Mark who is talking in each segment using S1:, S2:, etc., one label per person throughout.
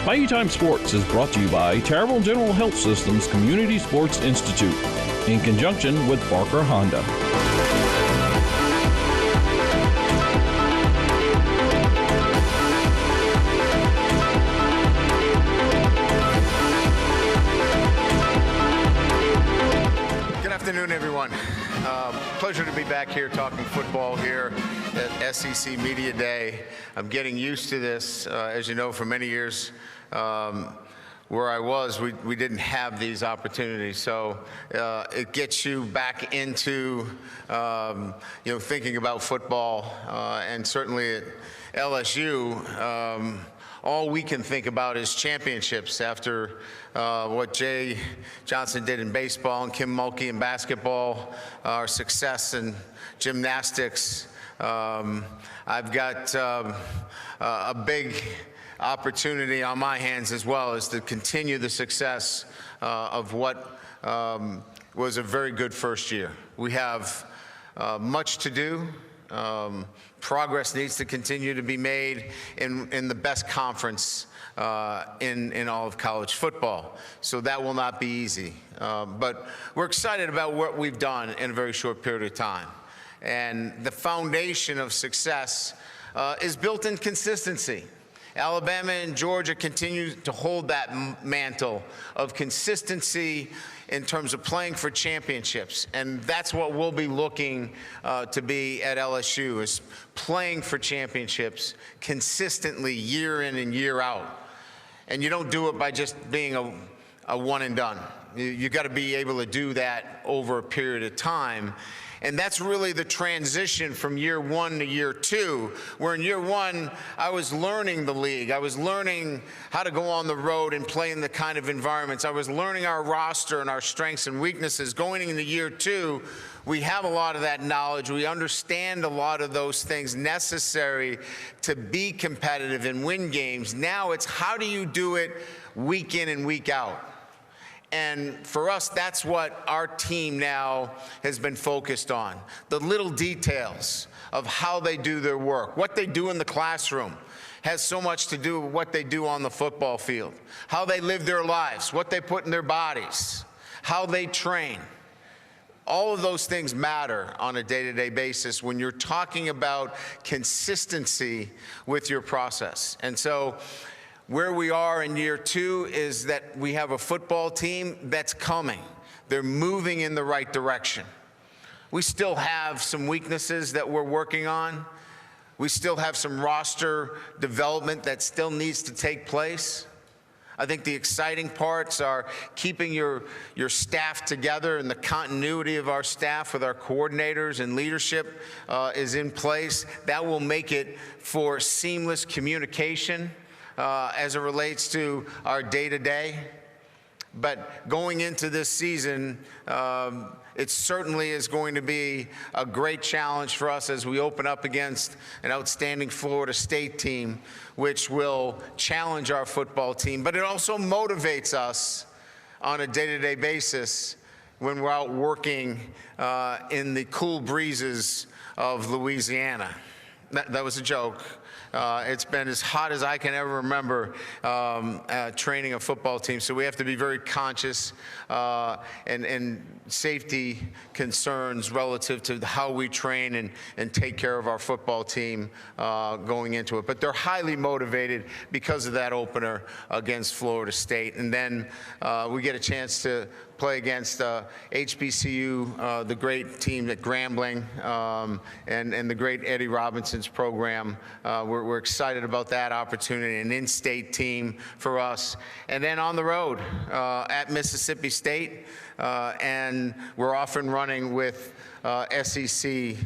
S1: Bayou Time Sports is brought to you by Terrible General Health System's Community Sports Institute in conjunction with Barker Honda.
S2: Good afternoon, everyone. Pleasure to be back here talking football here at SEC Media Day. I'm getting used to this. As you know, for many years where I was, we didn't have these opportunities. So it gets you back into thinking about football, and certainly at LSU. All we can think about is championships after what Jay Johnson did in baseball and Kim Mulkey in basketball, our success in gymnastics. I've got a big opportunity on my hands as well, is to continue the success of what was a very good first year. We have much to do. Progress needs to continue to be made in the best conference in all of college football. So that will not be easy. But we're excited about what we've done in a very short period of time. And the foundation of success is built in consistency. Alabama and Georgia continue to hold that mantle of consistency in terms of playing for championships. And that's what we'll be looking to be at LSU, is playing for championships consistently year in and year out. And you don't do it by just being a one and done. You got to be able to do that over a period of time. And that's really the transition from year one to year two, where in year one, I was learning the league. I was learning how to go on the road and play in the kind of environments. I was learning our roster and our strengths and weaknesses. Going into year two, we have a lot of that knowledge. We understand a lot of those things necessary to be competitive and win games. Now it's how do you do it week in and week out? And for us, that's what our team now has been focused on. The little details of how they do their work, what they do in the classroom has so much to do with what they do on the football field, how they live their lives, what they put in their bodies, how they train. All of those things matter on a day-to-day basis when you're talking about consistency with your process. And so where we are in year two is that we have a football team that's coming. They're moving in the right direction. We still have some weaknesses that we're working on. We still have some roster development that still needs to take place. I think the exciting parts are keeping your staff together, and the continuity of our staff with our coordinators and leadership is in place. That will make it for seamless communication as it relates to our day-to-day. But going into this season, it certainly is going to be a great challenge for us as we open up against an outstanding Florida State team, which will challenge our football team. But it also motivates us on a day-to-day basis when we're out working in the cool breezes of Louisiana. That was a joke. It's been as hot as I can ever remember training a football team. So we have to be very conscious and safety concerns relative to how we train and take care of our football team going into it. But they're highly motivated because of that opener against Florida State. And then we get a chance to play against HBCU, the great team at Grambling, and the great Eddie Robinson's program. We're excited about that opportunity, an in-state team for us. And then on the road at Mississippi State, and we're off and running with SEC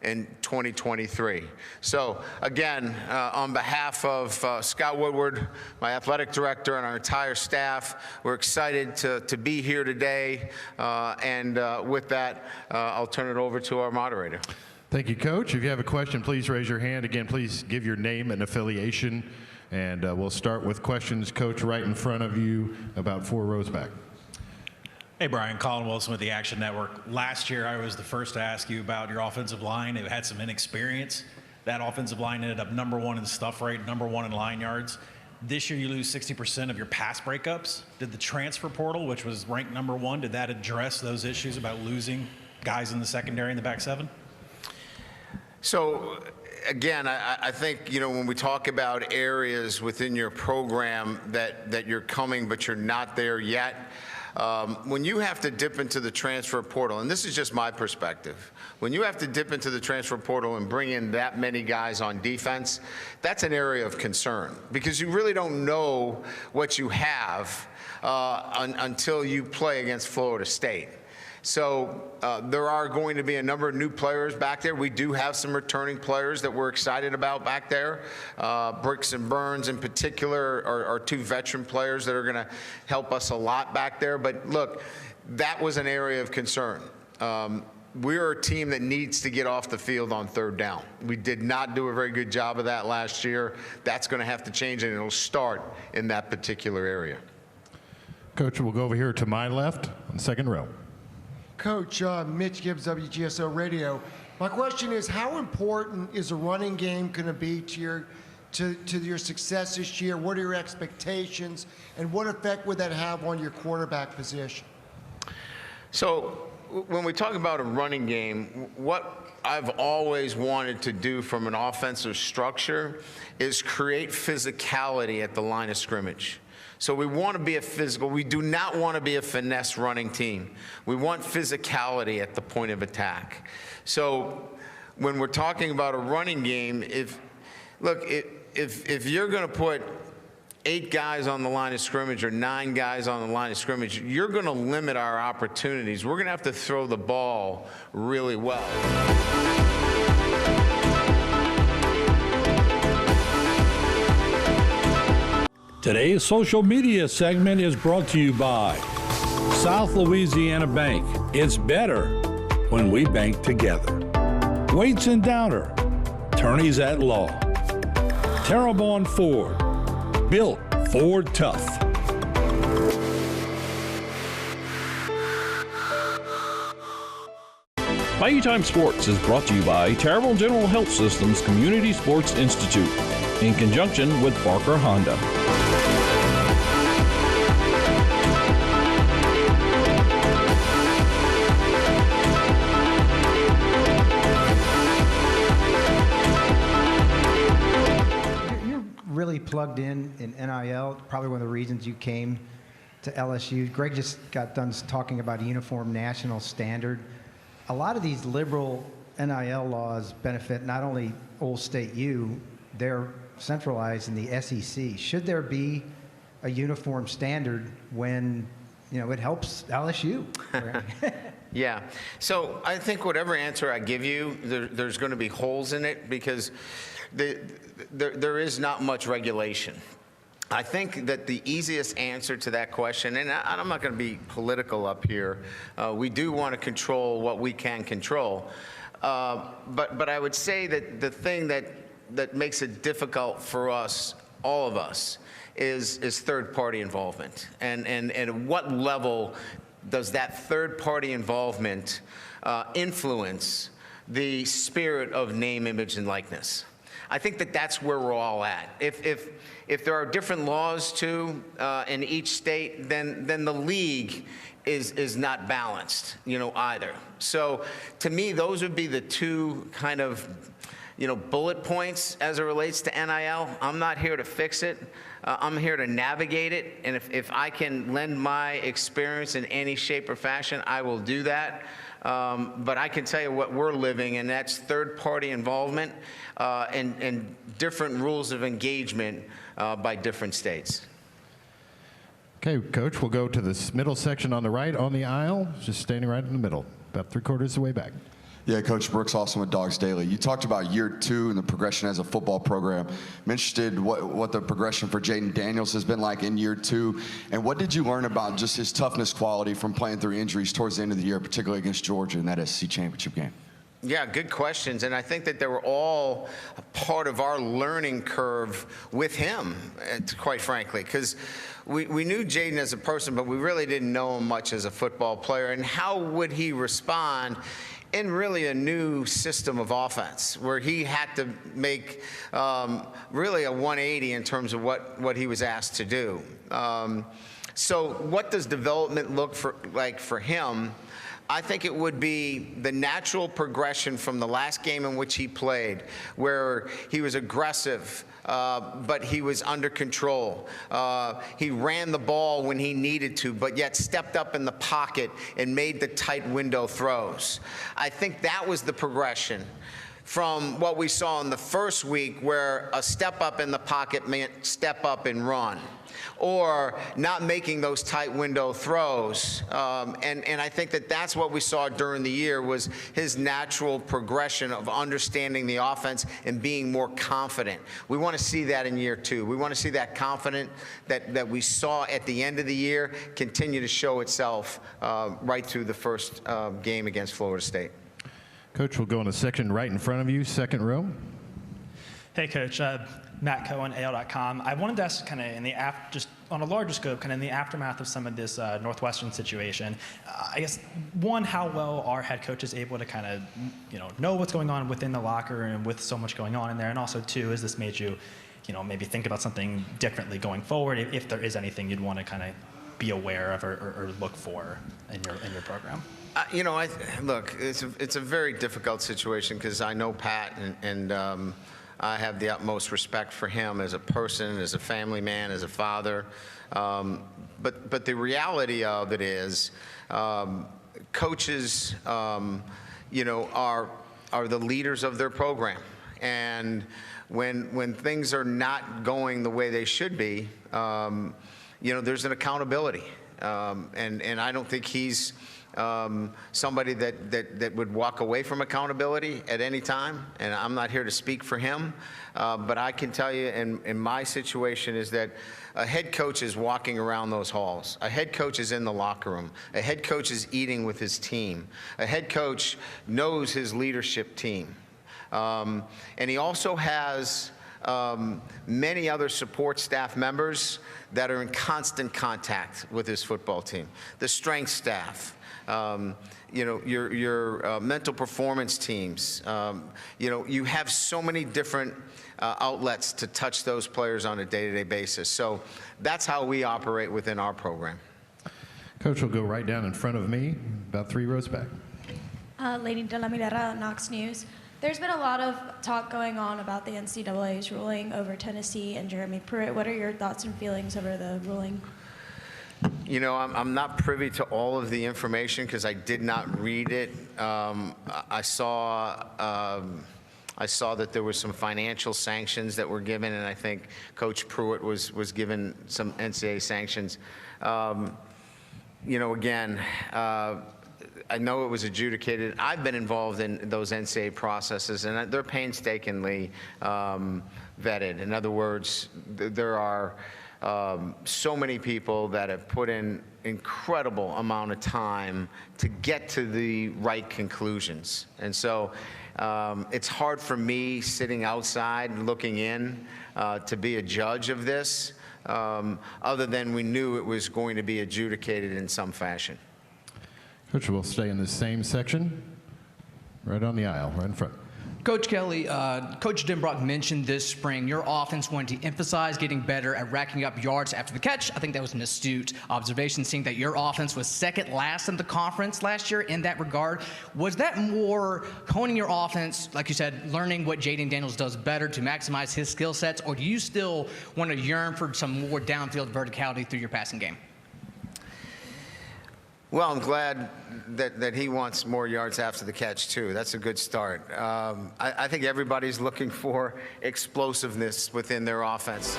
S2: in 2023. So again, on behalf of Scott Woodward, my athletic director, and our entire staff, we're excited to be here today. And with that, I'll turn it over to our moderator.
S3: Thank you, Coach. If you have a question, please raise your hand. Again, please give your name and affiliation. And we'll start with questions, Coach, right in front of you, about 4 rows back.
S4: Hey, Brian, Colin Wilson with the Action Network. Last year, I was the first to ask you about your offensive line. It had some inexperience. That offensive line ended up #1 in stuff rate, #1 in line yards. This year you lose 60% of your pass breakups. Did the transfer portal, which was ranked #1, did that address those issues about losing guys in the secondary and the back seven?
S2: So again, I think, when we talk about areas within your program that you're coming but you're not there yet, when you have to dip into the transfer portal, and this is just my perspective, when you have to dip into the transfer portal and bring in that many guys on defense, that's an area of concern because you really don't know what you have until you play against Florida State. So there are going to be a number of new players back there. We do have some returning players that we're excited about back there. Bricks and Burns in particular are two veteran players that are going to help us a lot back there. But look, that was an area of concern. We're a team that needs to get off the field on third down. We did not do a very good job of that last year. That's going to have to change, and it'll start in that particular area.
S3: Coach, we'll go over here to my left on the second row.
S5: Coach, Mitch Gibbs, WGSO Radio. My question is, how important is a running game going to be to your success this year? What are your expectations, and what effect would that have on your quarterback position?
S2: So when we talk about a running game, what I've always wanted to do from an offensive structure is create physicality at the line of scrimmage. So we want to be a physical. We do not want to be a finesse running team. We want physicality at the point of attack. So when we're talking about a running game, if you're going to put 8 guys on the line of scrimmage or 9 guys on the line of scrimmage, you're going to limit our opportunities. We're going to have to throw the ball really well.
S1: Today's social media segment is brought to you by South Louisiana Bank. It's better when we bank together. Waits and Downer, attorneys at law. Terrebonne Ford, built Ford tough. Bayou Time Sports is brought to you by Terrebonne General Health Systems Community Sports Institute in conjunction with Barker Honda.
S6: Really plugged in NIL, probably one of the reasons you came to LSU. Greg just got done talking about a uniform national standard. A lot of these liberal NIL laws benefit not only Old State U, they're centralized in the SEC. Should there be a uniform standard when, it helps LSU?
S2: Yeah. So I think whatever answer I give you, there's going to be holes in it because there is not much regulation. I think that the easiest answer to that question, and I'm not going to be political up here, we do want to control what we can control, but I would say that the thing that makes it difficult for us, all of us, is third-party involvement, and at what level does that third-party involvement influence the spirit of name, image, and likeness? I think that's where we're all at. If there are different laws too in each state, then the league is not balanced, either. So to me, those would be the two kind of bullet points as it relates to NIL. I'm not here to fix it. I'm here to navigate it, and if I can lend my experience in any shape or fashion, I will do that. But I can tell you what we're living, and that's third-party involvement and different rules of engagement by different states.
S3: Okay, Coach, we'll go to this middle section on the right on the aisle, just standing right in the middle, about 3/4 of the way back.
S7: Yeah, Coach Brooks, also with Dogs Daily. You talked about year 2 and the progression as a football program. I'm interested what the progression for Jaden Daniels has been like in year 2, and what did you learn about just his toughness quality from playing through injuries towards the end of the year, particularly against Georgia in that SEC championship game?
S2: Yeah, good questions, and I think that they were all a part of our learning curve with him, quite frankly, because we knew Jaden as a person, but we really didn't know him much as a football player, and how would he respond in really a new system of offense where he had to make really a 180 in terms of what he was asked to do. So what does development look like for him? I think it would be the natural progression from the last game in which he played, where he was aggressive, but he was under control. He ran the ball when he needed to, but yet stepped up in the pocket and made the tight window throws. I think that was the progression from what we saw in the first week, where a step up in the pocket meant step up and run, or not making those tight window throws. And I think that that's what we saw during the year, was his natural progression of understanding the offense and being more confident. We want to see that in year 2. We want to see that confidence that we saw at the end of the year continue to show itself right through the first game against Florida State.
S3: Coach, we'll go in the section right in front of you, second row.
S8: Hey, Coach. Matt Cohen, AL.com. I wanted to ask, kind of in the just on a larger scope, kind of in the aftermath of some of this Northwestern situation. I guess, one, how well are head coaches able to kind of know what's going on within the locker room with so much going on in there, and also, two, has this made you maybe think about something differently going forward, if there is anything you'd want to kind of be aware of or look for in your program?
S2: Look, it's a very difficult situation, because I know Pat, and I have the utmost respect for him as a person, as a family man, as a father. But the reality of it is, coaches, are the leaders of their program, and when things are not going the way they should be, there's an accountability, and I don't think he's somebody that would walk away from accountability at any time, and I'm not here to speak for him, but I can tell you in my situation is that a head coach is walking around those halls. A head coach is in the locker room. A head coach is eating with his team. A head coach knows his leadership team. And he also has many other support staff members that are in constant contact with his football team. The strength staff, your mental performance teams. You have so many different outlets to touch those players on a day-to-day basis. So that's how we operate within our program.
S3: Coach will go right down in front of me, about 3 rows back.
S9: Lady De La Milera, Knox News. There's been a lot of talk going on about the NCAA's ruling over Tennessee and Jeremy Pruitt. What are your thoughts and feelings over the ruling?
S2: I'm not privy to all of the information because I did not read it. I saw that there were some financial sanctions that were given, and I think Coach Pruitt was given some NCAA sanctions. Again, I know it was adjudicated. I've been involved in those NCAA processes, and they're painstakingly vetted. In other words, there are so many people that have put in incredible amount of time to get to the right conclusions. And so it's hard for me sitting outside looking in to be a judge of this, other than we knew it was going to be adjudicated in some fashion.
S3: Coach, we'll stay in the same section, right on the aisle, right in front.
S10: Coach Kelly, Coach Denbrock mentioned this spring your offense wanted to emphasize getting better at racking up yards after the catch. I think that was an astute observation, seeing that your offense was second last in the conference last year in that regard. Was that more honing your offense, like you said, learning what Jaden Daniels does better to maximize his skill sets, or do you still want to yearn for some more downfield verticality through your passing game?
S2: Well, I'm glad that he wants more yards after the catch, too. That's a good start. I think everybody's looking for explosiveness within their offense.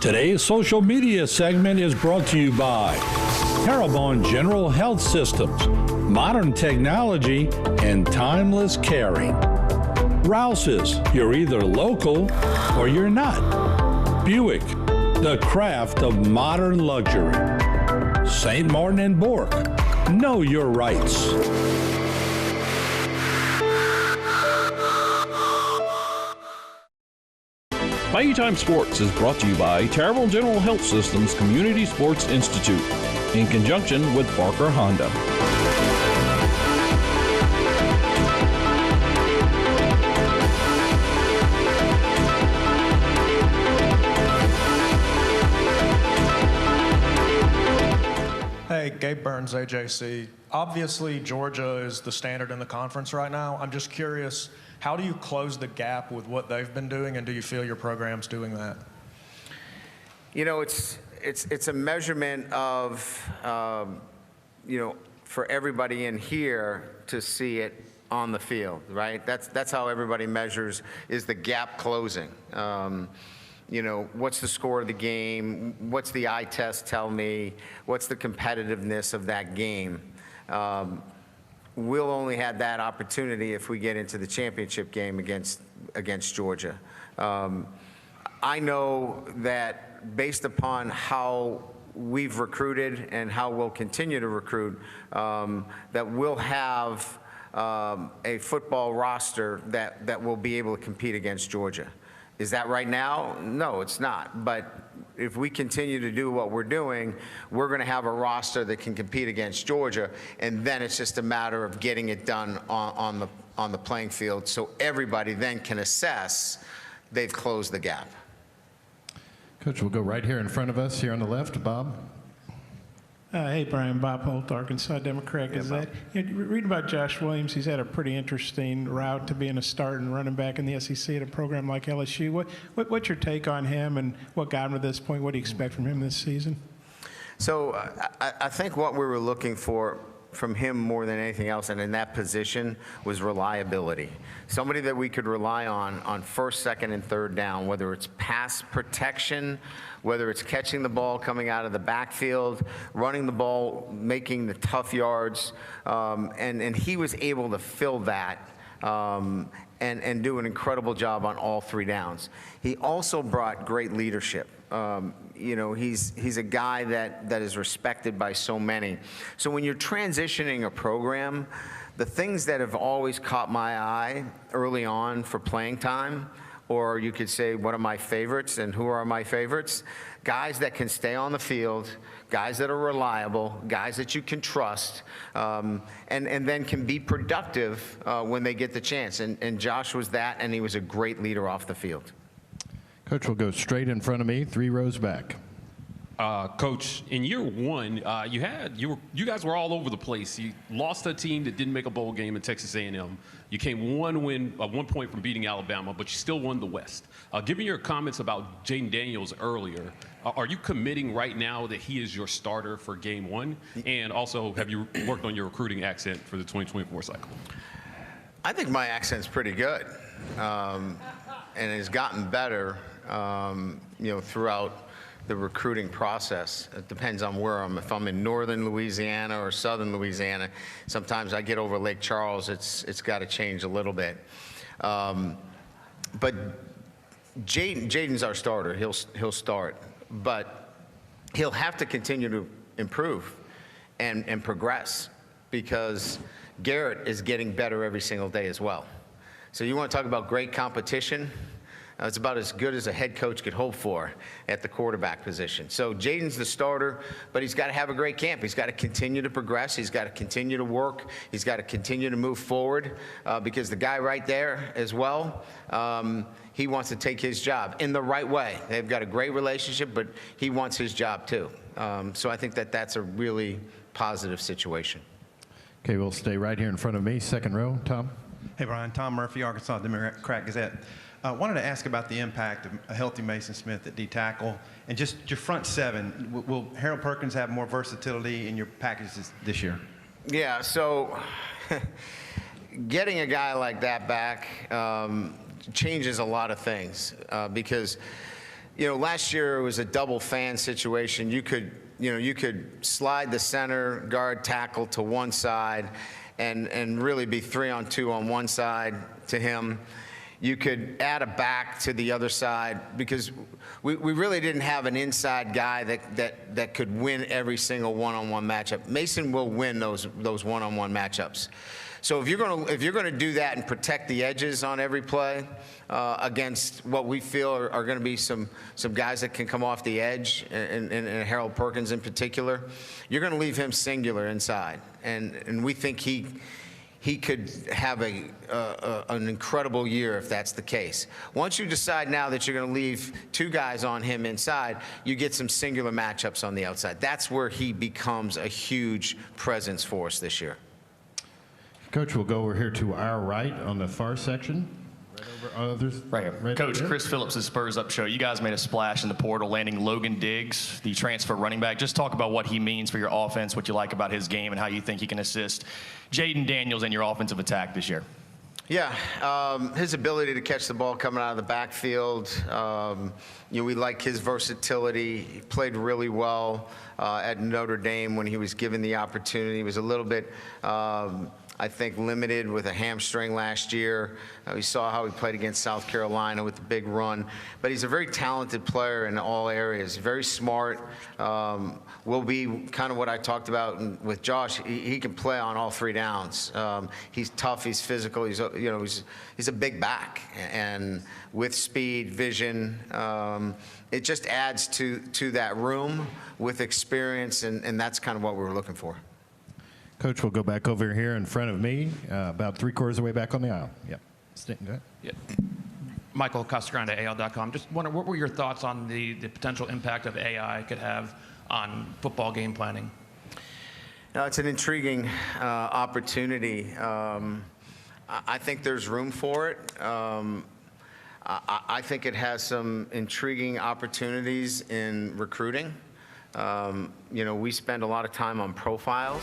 S1: Today's social media segment is brought to you by Terrebonne General Health Systems, modern technology, and timeless caring. Rouse's, you're either local or you're not. Buick, the craft of modern luxury. St. Martin and Bork, know your rights.
S11: Bayou Time Sports is brought to you by Terrible General Health System's Community Sports Institute in conjunction with Barker Honda.
S12: Hey, Gabe Burns, AJC. Obviously, Georgia is the standard in the conference right now. I'm just curious, how do you close the gap with what they've been doing, and do you feel your program's doing that?
S2: You know, it's a measurement of, you know, for everybody in here to see it on the field, right? That's how everybody measures, is the gap closing. You know, what's the score of the game? What's the eye test tell me? What's the competitiveness of that game? We'll only have that opportunity if we get into the championship game against Georgia. I know that based upon how we've recruited and how we'll continue to recruit, that we'll have a football roster that will be able to compete against Georgia. Is that right now? No, it's not. But if we continue to do what we're doing, we're going to have a roster that can compete against Georgia, and then it's just a matter of getting it done on the playing field so everybody then can assess they've closed the gap.
S3: Coach, we'll go right here in front of us, here on the left. Bob.
S13: Hey, Brian. Bob Holt, Arkansas Democrat Gazette. Read about Josh Williams. He's had a pretty interesting route to being a starting running back in the SEC at a program like LSU. What's your take on him, and what got him to this point? What do you expect from him this season?
S2: So I think what we were looking for from him more than anything else, and in that position, was reliability. Somebody that we could rely on first, second, and third down, whether it's pass protection, whether it's catching the ball coming out of the backfield, running the ball, making the tough yards, and he was able to fill that and do an incredible job on all three downs. He also brought great leadership. You know, he's a guy that is respected by so many. So when you're transitioning a program, the things that have always caught my eye early on for playing time, or you could say, what are my favorites and who are my favorites? Guys that can stay on the field, guys that are reliable, guys that you can trust, and then can be productive when they get the chance. And Josh was that, and he was a great leader off the field.
S3: Coach, will go straight in front of me, 3 rows back.
S14: Coach, in year one, you guys were all over the place. You lost to a team that didn't make a bowl game in Texas A&M. You came one point from beating Alabama, but you still won the West. Given your comments about Jaden Daniels earlier, are you committing right now that he is your starter for game one? And also, have you worked on your recruiting accent for the 2024 cycle?
S2: I think my accent's pretty good, and it's gotten better, you know, throughout the recruiting process. It depends on where if I'm in northern Louisiana or southern Louisiana, sometimes I get over Lake Charles, it's got to change a little bit. But Jaden's our starter. He'll start, but he'll have to continue to improve and progress, because Garrett is getting better every single day as well. So you want to talk about great competition? It's about as good as a head coach could hope for at the quarterback position. So Jaden's the starter, but he's got to have a great camp. He's got to continue to progress. He's got to continue to work. He's got to continue to move forward, because the guy right there as well, he wants to take his job in the right way. They've got a great relationship, but he wants his job too. So I think that's a really positive situation.
S3: Okay, we'll stay right here in front of me, second row. Tom.
S15: Hey, Brian. Tom Murphy, Arkansas Democrat Gazette. Wanted to ask about the impact of a healthy Mason Smith at D-tackle, and just your front seven. Will Harold Perkins have more versatility in your packages this year?
S2: Yeah, so getting a guy like that back changes a lot of things, because, you know, last year it was a double fan situation. You could slide the center guard tackle to one side and really be 3-on-2 on one side to him. You could add a back to the other side because we really didn't have an inside guy that could win every single one-on-one matchup. Mason will win those one-on-one matchups. So if you're gonna do that and protect the edges on every play against what we feel are going to be some guys that can come off the edge, and Harold Perkins in particular, you're going to leave him singular inside, and we think he could have an incredible year if that's the case. Once you decide now that you're going to leave two guys on him inside, you get some singular matchups on the outside. That's where he becomes a huge presence for us this year.
S3: Coach, we'll go over here to our right on the far section. Others?
S16: Right here. Coach, Chris Phillips' Spurs Up Show. You guys made a splash in the portal, landing Logan Diggs, the transfer running back. Just talk about what he means for your offense, what you like about his game, and how you think he can assist Jaden Daniels in your offensive attack this year.
S2: Yeah, his ability to catch the ball coming out of the backfield. We like his versatility. He played really well at Notre Dame when he was given the opportunity. He was a little bit I think limited with a hamstring last year. We saw how he played against South Carolina with the big run. But he's a very talented player in all areas. Very smart. Will be kind of what I talked about with Josh. He can play on all three downs. He's tough. He's physical. He's a big back, and with speed, vision. It just adds to that room with experience, and that's kind of what we were looking for.
S3: Coach, we'll go back over here in front of me, about 3/4 of the way back on the aisle. Yep. Go ahead.
S17: Yeah. Michael Casagrande, AL.com. Just wonder, what were your thoughts on the potential impact of AI could have on football game planning?
S2: It's an intriguing opportunity. I think there's room for it. I think it has some intriguing opportunities in recruiting. We spend a lot of time on profiles.